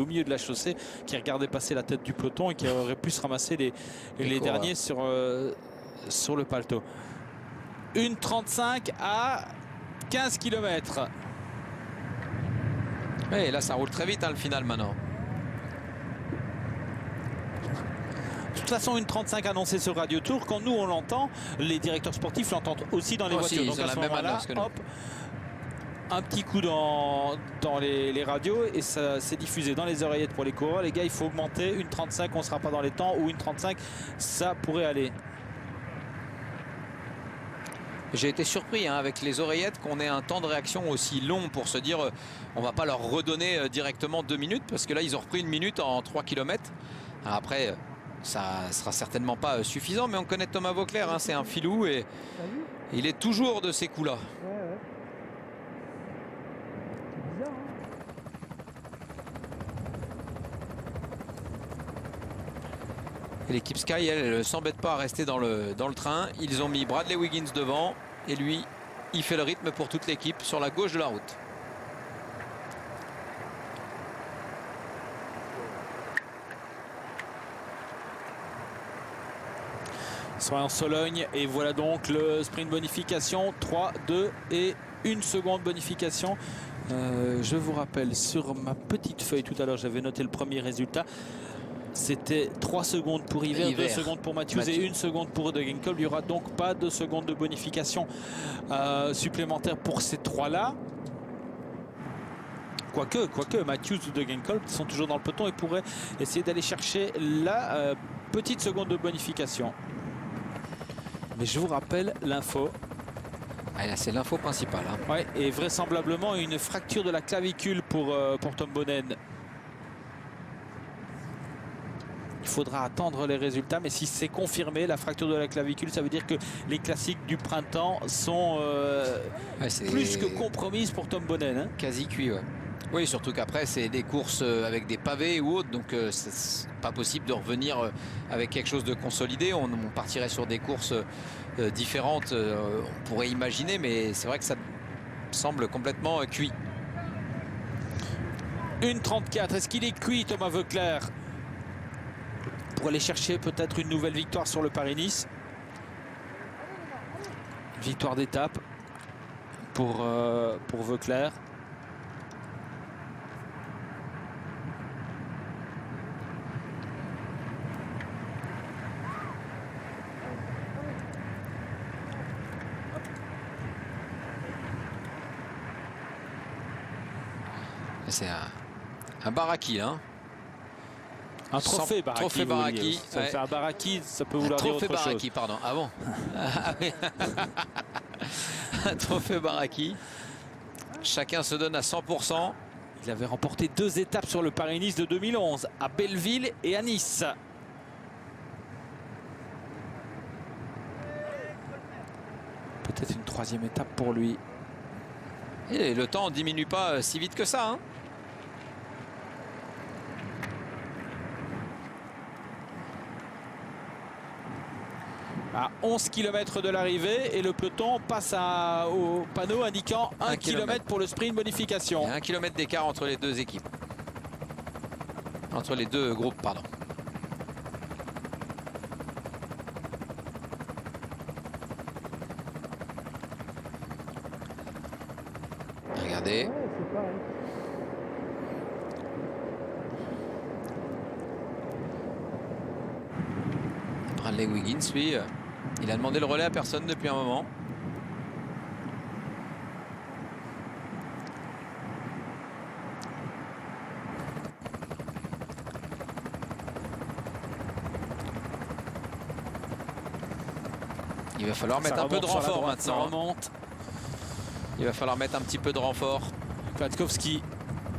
au milieu de la chaussée, qui regardait passer la tête du peloton et qui aurait pu se ramasser les derniers sur le paletot. 1,35 à 15 km. Et là, ça roule très vite, hein, le final maintenant. De toute façon, 1,35 annoncé sur Radio Tour. Quand nous, on l'entend, les directeurs sportifs l'entendent aussi dans les voitures. Donc à ce moment-là, hop, un petit coup dans les radios et ça s'est diffusé dans les oreillettes pour les coureurs. Les gars, il faut augmenter. 1,35, on ne sera pas dans les temps. Ou 1,35, ça pourrait aller. J'ai été surpris hein, avec les oreillettes qu'on ait un temps de réaction aussi long pour se dire on va pas leur redonner directement 2 minutes parce que là ils ont repris 1 minute en 3 km. Alors après ça sera certainement pas suffisant, mais on connaît Thomas Voeckler, hein, c'est un filou et il est toujours de ces coups là. Et l'équipe Sky, elle ne s'embête pas à rester dans le train. Ils ont mis Bradley Wiggins devant. Et lui, il fait le rythme pour toute l'équipe sur la gauche de la route. Soit en Sologne. Et voilà donc le sprint bonification. 3, 2 et 1 seconde bonification. Je vous rappelle, sur ma petite feuille tout à l'heure, j'avais noté le premier résultat. C'était 3 secondes pour Hiver, 2 secondes pour Matthews et 1 seconde pour Degenkolb. Il n'y aura donc pas de seconde de bonification supplémentaire pour ces trois-là. Quoique Matthews ou Degenkolb sont toujours dans le peloton et pourraient essayer d'aller chercher la petite seconde de bonification. Mais je vous rappelle l'info. Ah, c'est l'info principale. Hein. Ouais, et vraisemblablement une fracture de la clavicule pour Tom Boonen. Il faudra attendre les résultats, mais si c'est confirmé, la fracture de la clavicule, ça veut dire que les classiques du printemps sont plus que compromises pour Tom Boonen. Hein. Quasi cuit, ouais. Oui, surtout qu'après, c'est des courses avec des pavés ou autres, donc c'est pas possible de revenir avec quelque chose de consolidé. On partirait sur des courses différentes, on pourrait imaginer, mais c'est vrai que ça semble complètement cuit. 1,34, est-ce qu'il est cuit, Thomas Voeckler, pour aller chercher peut-être une nouvelle victoire sur le Paris-Nice? Victoire d'étape pour Voeckler. C'est un Baraki, hein. Un trophée Baraki. Trophée Baraki. Ça fait un Baraki, ça peut vouloir dire autre chose. Trophée Baraki, pardon. Ah bon. Un trophée Baraki. Chacun se donne à 100%. Il avait remporté 2 étapes sur le Paris-Nice de 2011, à Belleville et à Nice. Peut-être une 3e étape pour lui. Et le temps ne diminue pas si vite que ça. Hein. À 11 km de l'arrivée et le peloton passe au panneau indiquant 1 km pour le sprint bonification. Il y a 1 km d'écart entre les deux équipes. Entre les deux groupes, pardon. Regardez. Bradley Wiggins, lui, il a demandé le relais à personne depuis un moment. Il va falloir mettre un peu de renfort maintenant. Il va falloir mettre un petit peu de renfort. Kwiatkowski.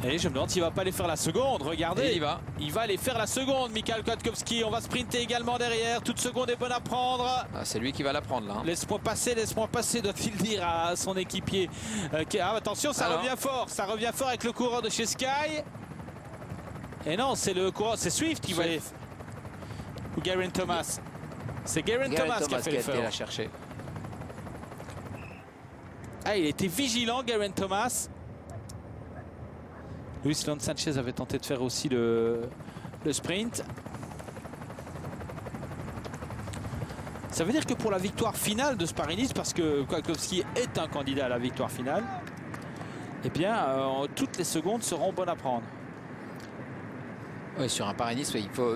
Et je me demande s'il va pas aller faire la seconde. Regardez, et il va aller faire la seconde, Michael Kwiatkowski. On va sprinter également derrière. Toute seconde est bonne à prendre. Ah, c'est lui qui va la prendre là. Hein. Laisse-moi passer, doit-il dire à son équipier. Attention, ça revient fort. Ça revient fort avec le coureur de chez Sky. Et non, c'est le coureur, c'est Swift qui va aller. Ou Geraint Thomas. C'est Geraint Thomas qui a fait l'effort. La chercher. Ah, il était vigilant, Geraint Thomas. Luis Leon Sanchez avait tenté de faire aussi le sprint. Ça veut dire que pour la victoire finale de ce Paris-Nice, parce que Kwiatkowski est un candidat à la victoire finale, eh bien, toutes les secondes seront bonnes à prendre. Oui, sur un Paris-Nice, il faut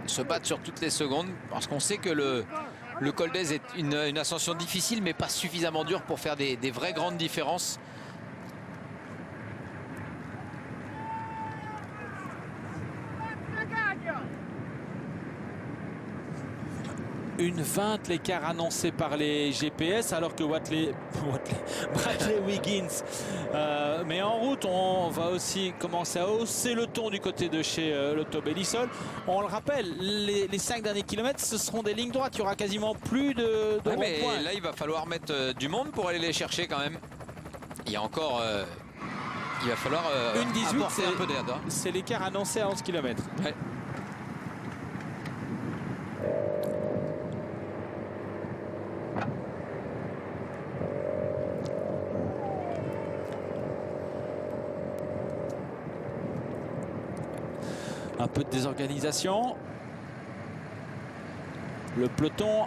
se battre sur toutes les secondes, parce qu'on sait que le col d'Aise est une ascension difficile, mais pas suffisamment dure pour faire des vraies grandes différences. Une 20 l'écart annoncé par les GPS, alors que Bradley Wiggins met en route. On va aussi commencer à hausser le ton du côté de chez Lotto Belisol. On le rappelle, les 5 derniers kilomètres, ce seront des lignes droites. Il n'y aura quasiment plus de Ouais, mais ronds-points. là, il va falloir mettre du monde pour aller les chercher quand même. Il y a encore... il va falloir une 18, apporter un peu d'aide. Hein. C'est l'écart annoncé à 11 km. Ouais. Un peu de désorganisation. Le peloton.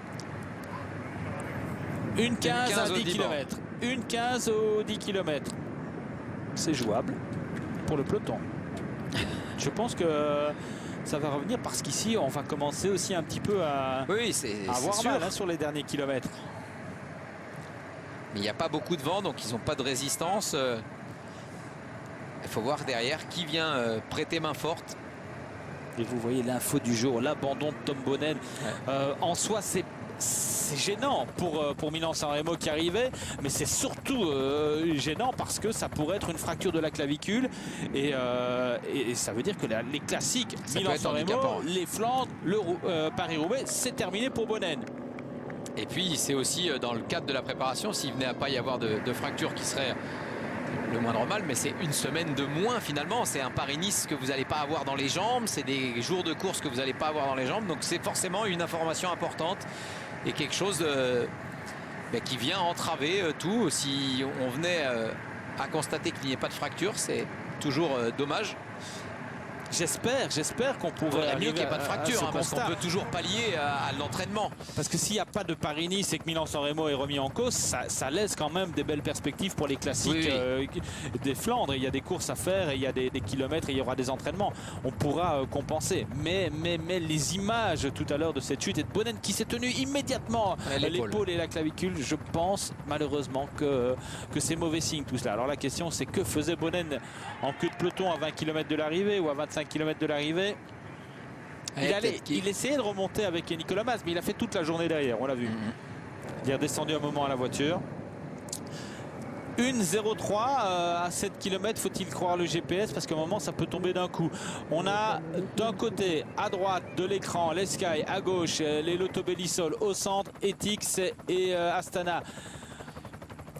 Une 15 à 10 km. Une 15 aux 10 km. C'est jouable pour le peloton. Je pense que ça va revenir parce qu'ici, on va commencer aussi un petit peu à avoir mal hein, sur les derniers kilomètres. Mais il n'y a pas beaucoup de vent, donc ils n'ont pas de résistance. Il faut voir derrière qui vient prêter main forte. Et vous voyez l'info du jour, l'abandon de Tom Boonen. En soi, c'est gênant pour Milan-San Remo qui arrivait, mais c'est surtout gênant parce que ça pourrait être une fracture de la clavicule. Et ça veut dire que les classiques, Milan-San Remo, les Flandres, Paris-Roubaix, c'est terminé pour Boonen. Et puis, c'est aussi dans le cadre de la préparation, s'il venait à pas y avoir de fracture qui serait le moindre mal, mais c'est une semaine de moins finalement. C'est un Paris-Nice que vous n'allez pas avoir dans les jambes, c'est des jours de course que vous n'allez pas avoir dans les jambes, donc c'est forcément une information importante et quelque chose qui vient entraver tout. Si on venait à constater qu'il n'y ait pas de fracture, c'est toujours dommage. J'espère qu'on pourrait mieux qu'il n'y ait pas de fracture, hein, parce qu'on peut toujours pallier à l'entraînement. Parce que s'il n'y a pas de Paris-Nice et que Milan-San Remo est remis en cause, ça laisse quand même des belles perspectives pour les classiques des Flandres. Il y a des courses à faire, et il y a des kilomètres et il y aura des entraînements. On pourra compenser. Mais les images tout à l'heure de cette chute et de Boonen qui s'est tenu immédiatement l'épaule et la clavicule, je pense malheureusement que c'est mauvais signe tout cela. Alors la question c'est que faisait Boonen en queue de peloton à 20 km de l'arrivée ou à 25 km de l'arrivée? Il essayait de remonter avec Nicolas Mas, mais il a fait toute la journée derrière, on l'a vu. Il est redescendu un moment à la voiture. 1,03 à 7 km, faut-il croire le GPS, parce qu'à un moment ça peut tomber d'un coup. On a d'un côté à droite de l'écran les Sky, à gauche les Lotto Belisol, au centre Etix et Astana.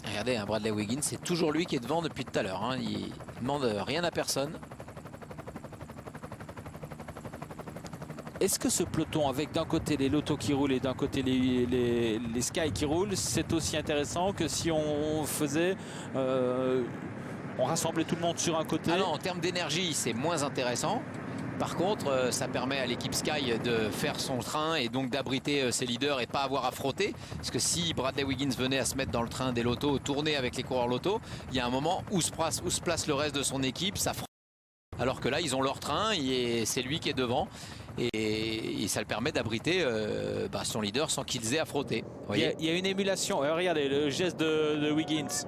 Regardez, hein, Bradley Wiggins, c'est toujours lui qui est devant depuis tout à l'heure. Hein. Il ne demande rien à personne. Est-ce que ce peloton, avec d'un côté les Lotto qui roulent et d'un côté les Sky qui roulent, c'est aussi intéressant que si on faisait... on rassemblait tout le monde sur un côté? Ah non, en termes d'énergie, c'est moins intéressant. Par contre, ça permet à l'équipe Sky de faire son train et donc d'abriter ses leaders et pas avoir à frotter. Parce que si Bradley Wiggins venait à se mettre dans le train des Lotto, tourner avec les coureurs Lotto, il y a un moment où se place le reste de son équipe, ça frotte. Alors que là, ils ont leur train et c'est lui qui est devant. Et ça le permet d'abriter son leader sans qu'ils aient à frotter. Il y a une émulation. Regardez le geste de Wiggins.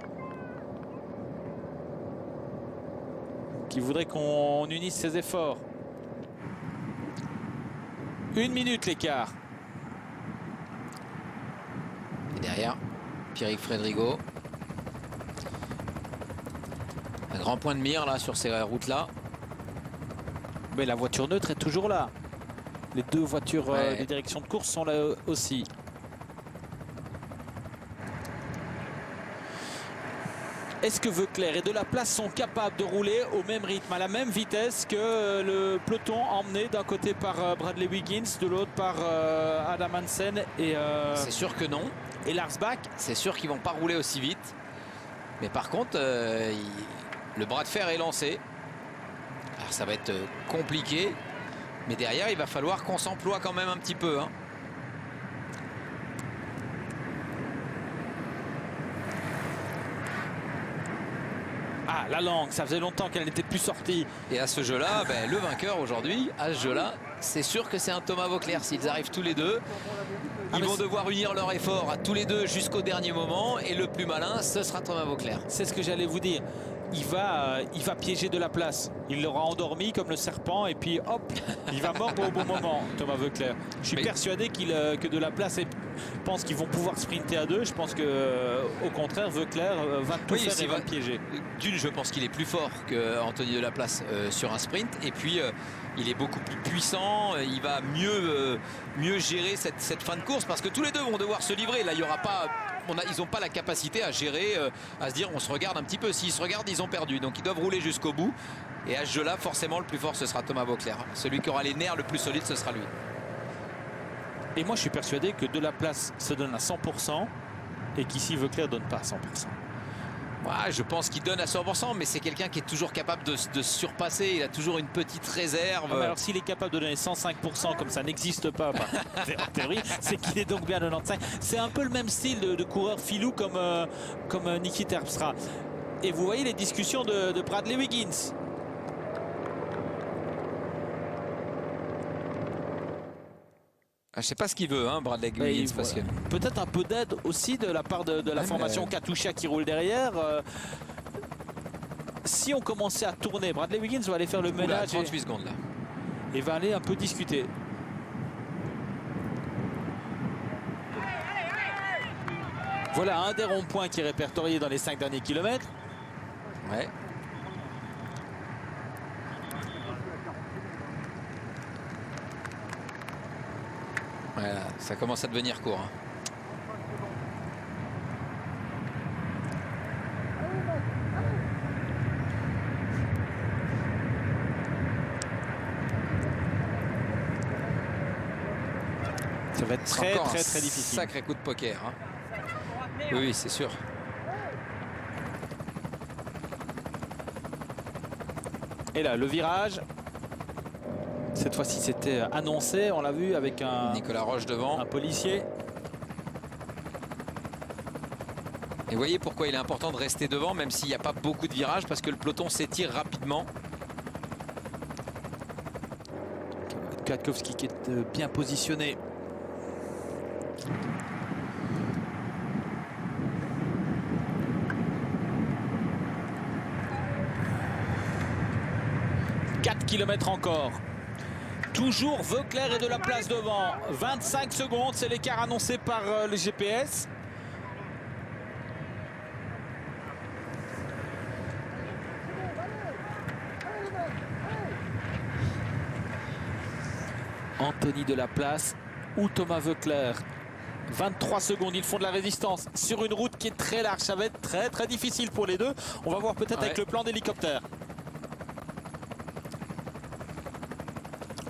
Qui voudrait qu'on unisse ses efforts. 1 minute l'écart. Et derrière, Pierrick Fredrigo. Un grand point de mire là sur ces routes-là. Mais la voiture neutre est toujours là. Les deux voitures des directions de course sont là aussi. Est-ce que Veuclair et De la Place sont capables de rouler au même rythme, à la même vitesse que le peloton emmené d'un côté par Bradley Wiggins, de l'autre par Adam Hansen et... C'est sûr que non. Et Lars Bak. C'est sûr qu'ils ne vont pas rouler aussi vite. Mais par contre, le bras de fer est lancé. Alors ça va être compliqué. Mais derrière, il va falloir qu'on s'emploie quand même un petit peu. Hein. Ah, la langue, ça faisait longtemps qu'elle n'était plus sortie. Et à ce jeu-là, ben, le vainqueur aujourd'hui, à ce jeu-là, c'est sûr que c'est un Thomas Voeckler. S'ils arrivent tous les deux, ils vont devoir unir leur effort à tous les deux jusqu'au dernier moment. Et le plus malin, ce sera Thomas Voeckler. C'est ce que j'allais vous dire. Il va piéger de la place. Il l'aura endormi comme le serpent et puis hop, il va mordre au bon moment, Thomas Voeckler. Je suis persuadé que de la place pense qu'ils vont pouvoir sprinter à deux. Je pense que au contraire, Voeckler va tout faire et va le piéger. D'une, je pense qu'il est plus fort qu'Anthony Delaplace sur un sprint. Et puis, il est beaucoup plus puissant. Il va mieux gérer cette fin de course parce que tous les deux vont devoir se livrer. Là, il y aura pas... ils n'ont pas la capacité à gérer, à se dire on se regarde un petit peu. S'ils se regardent, ils ont perdu. Donc ils doivent rouler jusqu'au bout. Et à ce jeu-là, forcément, le plus fort, ce sera Thomas Voeckler. Celui qui aura les nerfs le plus solides, ce sera lui. Et moi, je suis persuadé que Delaplace se donne à 100% et qu'ici, Voeckler ne donne pas à 100%. Ouais, je pense qu'il donne à 100%, mais c'est quelqu'un qui est toujours capable de se surpasser. Il a toujours une petite réserve. Ah, alors s'il est capable de donner 105% comme ça n'existe pas, en théorie, c'est qu'il est donc bien à 95. C'est un peu le même style de coureur filou comme Niki Terpstra. Et vous voyez les discussions de Bradley Wiggins. Je ne sais pas ce qu'il veut, hein, Bradley Wiggins. Parce que... Peut-être un peu d'aide aussi de la part de la formation Katusha qui roule derrière. Si on commençait à tourner, Bradley Wiggins va aller faire le ménage. 38 secondes là. Et va aller un peu discuter. Voilà un des ronds-points qui est répertorié dans les 5 derniers kilomètres. Ouais. Voilà, ça commence à devenir court. Hein. Ça va être très difficile. Sacré coup de poker. Hein. Oui, c'est sûr. Et là, le virage. Cette fois-ci, c'était annoncé. On l'a vu avec Nicolas Roche devant. Un policier. Et voyez pourquoi il est important de rester devant, même s'il n'y a pas beaucoup de virages, parce que le peloton s'étire rapidement. Kwiatkowski qui est bien positionné. « 4 km encore. Toujours Voeckler et Delaplace devant. 25 secondes, c'est l'écart annoncé par le GPS. Anthony Delaplace ou Thomas Voeckler. 23 secondes, ils font de la résistance sur une route qui est très large. Ça va être très difficile pour les deux. On va voir peut-être avec le plan d'hélicoptère.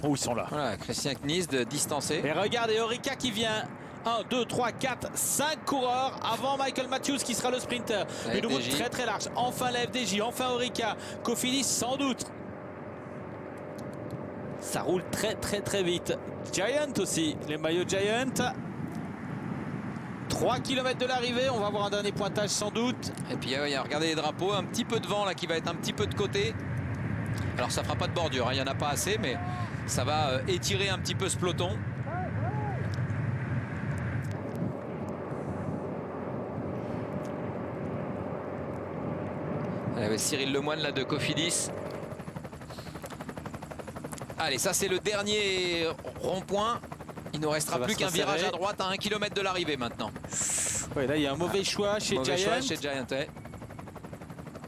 Oh, ils sont là. Voilà, Christian Knies distancé. Et regardez Orica qui vient. 1, 2, 3, 4, 5 coureurs avant Michael Matthews qui sera le sprinter. Une route très large. Enfin la FDJ, enfin Orica. Cofidis sans doute. Ça roule très vite. Giant aussi, les maillots Giant. 3 km de l'arrivée, on va avoir un dernier pointage sans doute. Et puis regardez les drapeaux, un petit peu de vent là qui va être un petit peu de côté. Alors ça fera pas de bordure, hein, il n'y en a pas assez, mais ça va étirer un petit peu ce peloton. Allez, Cyril Lemoine là de Cofidis. Allez, ça c'est le dernier rond-point. Il ne restera plus qu'un virage à droite à 1 km de l'arrivée maintenant. Ouais, là il y a un mauvais choix chez Giant. Ouais.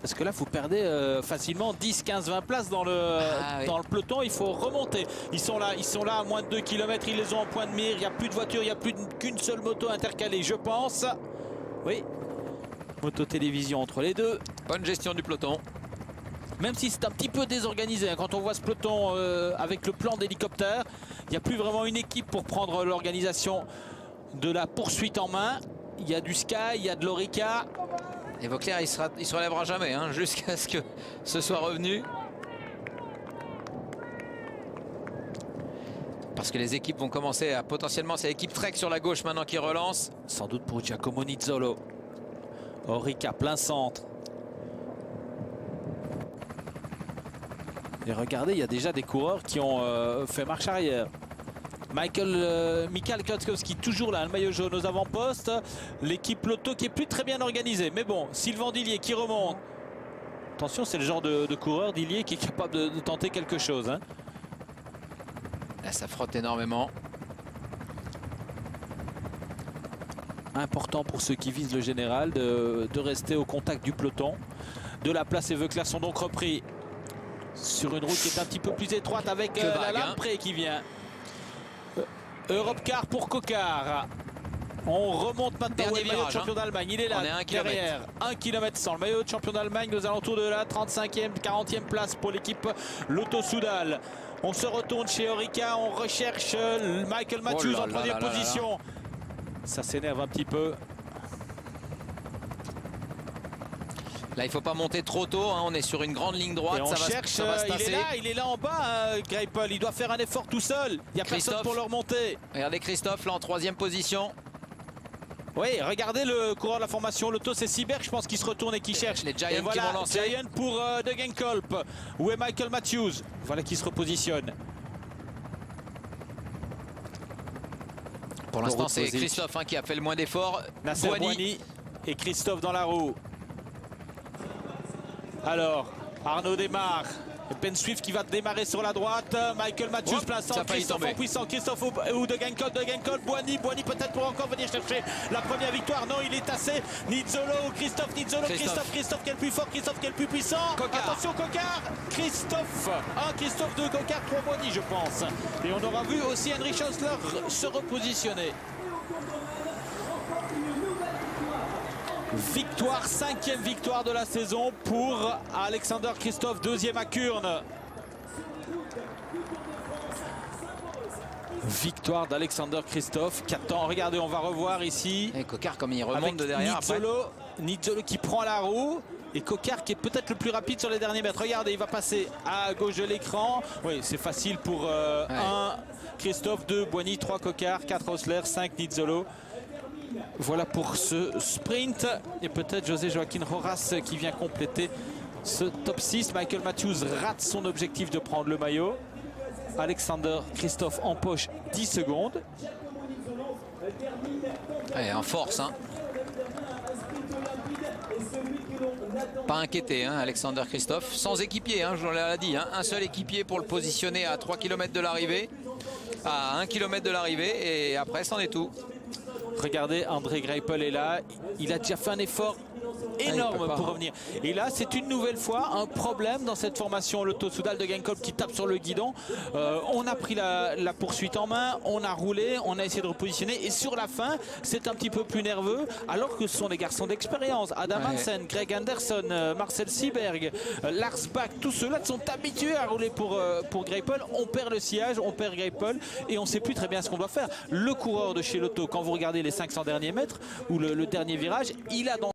Parce que là vous perdez facilement 10, 15, 20 places dans le peloton. Il faut remonter. Ils sont là à moins de 2 km. Ils les ont en point de mire. Il n'y a plus de voiture. Il n'y a plus qu'une seule moto intercalée, je pense. Oui. Moto-télévision entre les deux. Bonne gestion du peloton. Même si c'est un petit peu désorganisé. Hein, quand on voit ce peloton avec le plan d'hélicoptère, il n'y a plus vraiment une équipe pour prendre l'organisation de la poursuite en main. Il y a du Sky, il y a de l'Orica. Et Voeckler, il se relèvera jamais, hein, jusqu'à ce que ce soit revenu. Parce que les équipes vont commencer à potentiellement, c'est l'équipe Trek sur la gauche maintenant qui relance. Sans doute pour Giacomo Nizzolo. Orica, plein centre. Et regardez, il y a déjà des coureurs qui ont fait marche arrière. Michael Kwiatkowski, toujours là, le maillot jaune aux avant-postes. L'équipe Lotto qui est plus très bien organisée. Mais bon, Sylvain Dillier qui remonte. Attention, c'est le genre de coureur, Dillier, qui est capable de tenter quelque chose. Hein. Là, ça frotte énormément. Important pour ceux qui visent le général de rester au contact du peloton. De la place, et Veuclair sont donc repris sur une route qui est un petit peu plus étroite avec la Lampré qui vient. Europcar pour Coquard. On remonte maintenant au maillot de champion d'Allemagne. Il est là, derrière. 1 km 100. Le maillot de champion d'Allemagne aux alentours de la 35e, 40e place pour l'équipe Lotto Soudal. On se retourne chez Orica. On recherche Michael Matthews en troisième position. Ça s'énerve un petit peu. Là, il ne faut pas monter trop tôt. Hein. On est sur une grande ligne droite. Et on cherche, il est là en bas, Greipel. Il doit faire un effort tout seul. Il n'y a personne pour le remonter. Regardez Christophe, là, en troisième position. Oui, regardez le coureur de la formation Lotto, c'est Seeberg, je pense, qui se retourne et qui cherche. Les Giants qui vont lancer. Giant pour Degenkolb. Où est Michael Matthews? Voilà qui se repositionne. Pour l'instant, c'est Christophe qui a fait le moins d'efforts. Nasser Boigny et Christophe dans la roue. Alors, Arnaud démarre. Ben Swift qui va démarrer sur la droite. Michael Matthews, plein centre. Christophe en puissant. Christophe ou Degenkolb. Boigny peut-être pour encore venir chercher la première victoire. Non, il est tassé. Nizzolo, Christophe qui est le plus fort, Christophe qui est le plus puissant. Coquard. Attention, Coquard. Christophe 2, Coquard 3, Boigny, je pense. Et on aura vu aussi Henry Schausler se repositionner. Victoire, 5e victoire de la saison pour Alexander Christophe, 2e à Kurne. Victoire d'Alexander Christophe qui attend. Regardez, on va revoir ici. Et Coquard comme il remonte de derrière. Nizzolo qui prend la roue. Et Coquard qui est peut-être le plus rapide sur les derniers mètres. Regardez, il va passer à gauche de l'écran. Oui, c'est facile pour 1 Christophe, 2 Boigny, 3 Coquard, 4 Osler, 5 Nizzolo. Voilà pour ce sprint. Et peut-être José Joaquin Rojas qui vient compléter ce top 6. Michael Matthews rate son objectif de prendre le maillot. Alexander Christophe empoche 10 secondes. Ouais, en force. Pas inquiété, Alexander Christophe. Sans équipier, je l'ai dit. Un seul équipier pour le positionner à 3 km de l'arrivée. À 1 km de l'arrivée. Et après, c'en est tout. Regardez, André Greipel est là. Il a déjà fait un effort énorme pour revenir. Et là, c'est une nouvelle fois un problème dans cette formation Lotto Soudal de Degenkolb qui tape sur le guidon. On a pris la poursuite en main, on a roulé, on a essayé de repositionner. Et sur la fin, c'est un petit peu plus nerveux, alors que ce sont des garçons d'expérience. Adam Hansen, Greg Anderson, Marcel Seeberg, Lars Bach, tous ceux-là sont habitués à rouler pour Greipel. On perd le sillage, on perd Greipel et on ne sait plus très bien ce qu'on doit faire. Le coureur de chez Lotto, quand vous regardez les 500 derniers mètres ou le dernier virage, il a dans